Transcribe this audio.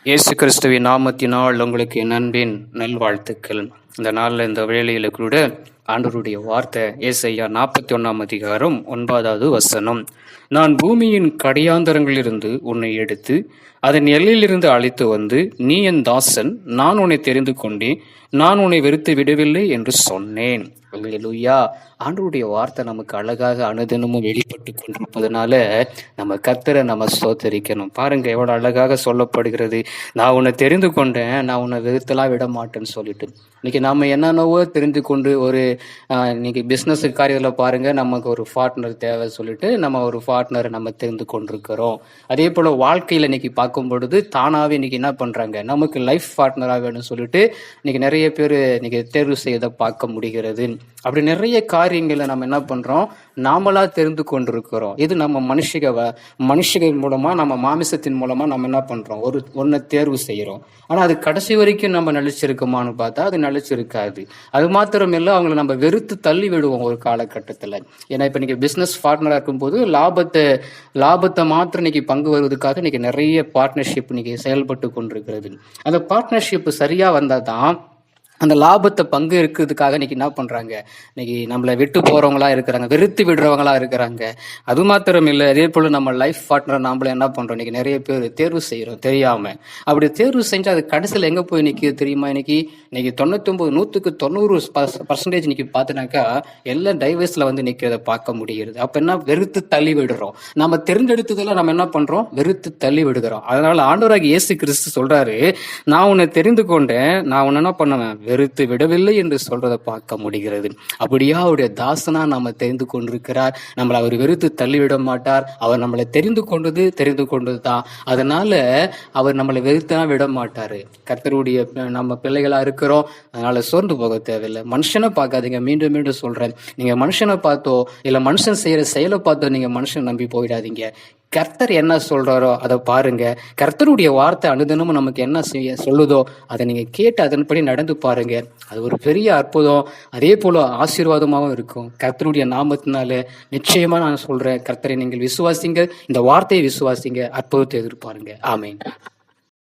இயேசு கிறிஸ்துவின் நாமத்தினால் உங்களுக்கு என் அன்பின் நல்வாழ்த்துக்கள். இந்த நாளில் இந்த வேளையில கூட ஆண்டவருடைய வார்த்தை ஏசாயா 41 9 நான் பூமியின் கடையாந்தரங்களிலிருந்து உன்னை எடுத்து அதன் எல்லையிலிருந்து அழைத்து வந்து, நீ என் தாசன், நான் உன்னை தெரிந்து கொண்டேன், நான் உன்னை வெறுத்து விடவில்லை என்று சொன்னேன். அல்லேலூயா. ஆண்டவருடைய வார்த்தை நமக்கு அழகாக அனுதினமும் வெளிப்பட்டு கொண்டிருப்பதனால நம்ம கர்த்தரை நம்ம ஸ்தோத்தரிக்கணும். பாருங்க எவ்வளவு அழகாக சொல்லப்படுகிறது. நான் உன்னை தெரிந்து கொண்டேன், நான் உன்னை வெறுத்தலாம் விட மாட்டேன்னு சொல்லிட்டு. இன்னைக்கு நாம என்னென்னவோ தெரிந்து கொண்டு இன்னைக்கு பிஸ்னஸ் காரியத்தில் பாருங்க, நமக்கு ஒரு பார்ட்னர் தேவை சொல்லிட்டு நம்ம ஒரு பார்ட்னரை நம்ம தெரிந்து கொண்டிருக்கிறோம். அதே போல வாழ்க்கையில இன்னைக்கு பார்க்கும் பொழுது தானாவே இன்னைக்கு என்ன பண்றாங்க, நமக்கு லைஃப் பார்ட்னராக வேணும்னு சொல்லிட்டு இன்னைக்கு நிறைய பேர் இன்னைக்கு தேர்வு செய்யதை பார்க்க முடிகிறது. அப்படி நிறைய காரியங்களை நம்ம என்ன பண்றோம், நாமளா தெரிந்து கொண்டிருக்கிறோம். இது நம்ம மனுஷிகள் மூலமா, நம்ம மாமிசத்தின் மூலமா நம்ம என்ன பண்றோம், ஒன்றை தேர்வு செய்யறோம். ஆனா அது கடைசி வரைக்கும் நம்ம நிலைச்சிருக்குமான்னு பார்த்தா அது நிலைச்சிருக்காது. அது மாத்திரம் இல்லை, அவங்களை நம்ம வெறுத்து தள்ளி விடுவோம் ஒரு காலகட்டத்துல. ஏன்னா இப்ப இன்னைக்கு பிசினஸ் பார்ட்னரா இருக்கும்போது லாபத்தை மாத்திரம் இன்னைக்கு பங்கு வருவதற்காக இன்னைக்கு நிறைய பார்ட்னர்ஷிப் இன்னைக்கு செயல்பட்டு கொண்டிருக்கிறது. அந்த பார்ட்னர்ஷிப் சரியா வந்தாதான் அந்த லாபத்தை பங்கு இருக்கிறதுக்காக இன்னைக்கு என்ன பண்றாங்க, இன்னைக்கு நம்மளை விட்டு போறவங்களா இருக்கிறாங்க, வெறுத்து விடுறவங்களா இருக்கிறாங்க. அது மாத்திரம் இல்லை, அதே போல நம்ம லைஃப் பார்ட்னர் நாமளே என்ன பண்றோம், இன்னைக்கு நிறைய பேர் தேர்வு செய்யறோம் தெரியாம. அப்படி தேர்வு செஞ்சு அது கடைசியில் எங்க போய் நிற்கிது தெரியுமா? இன்னைக்கு 99% இன்னைக்கு பார்த்தினாக்கா எல்லாம் டைவர்ஸ்ல வந்து நிற்கிறத பார்க்க முடிகிறது. அப்ப என்ன, வெறுத்து தள்ளி விடுறோம். நம்ம தெரிந்தெடுத்ததெல்லாம் நம்ம என்ன பண்றோம், வெறுத்து தள்ளி விடுகிறோம். அதனால ஆண்டவராகிய இயேசு கிறிஸ்து சொல்றாரு, நான் உன்னை தெரிந்து கொண்டேன், நான் உன்னை என்ன பண்ணுவேன், வெறுத்து விடவில்லை என்று சொல்றதை பார்க்க முடிகிறது. அப்படியா அவருடைய தாசனா நம்ம தெரிந்து கொண்டிருக்கிறார். நம்மளை அவர் வெறுத்து தள்ளிவிட மாட்டார். அவர் நம்மளை தெரிந்து கொண்டதுதான். அதனால அவர் நம்மளை வெறுத்தான் விட மாட்டாரு. கர்த்தருடைய நம்ம பிள்ளைகளா இருக்கிறோம், அதனால சோர்ந்து போக தேவையில்லை. மனுஷனை பார்க்காதீங்க, மீண்டும் மீண்டும் சொல்றேன். நீங்க மனுஷனை பார்த்தோ இல்ல மனுஷன் செய்யற செயலை பார்த்தோ நீங்க மனுஷன் நம்பி போயிடாதீங்க. கர்த்தர் என்ன சொல்றாரோ அதை பாருங்க. கர்த்தருடைய வார்த்தை அனுதினமும் நமக்கு என்ன சொல்லுதோ அதை நீங்க கேட்டு அதன்படி நடந்து பாருங்க. அது ஒரு பெரிய அற்புதம், அதே போல ஆசீர்வாதமாகவும் இருக்கும். கர்த்தருடைய நாமத்தினால நிச்சயமா நான் சொல்றேன், கர்த்தரை நீங்கள் விசுவாசிங்க, இந்த வார்த்தையை விசுவாசிங்க, அற்புதத்தை எதிர்பாருங்க. ஆமென்.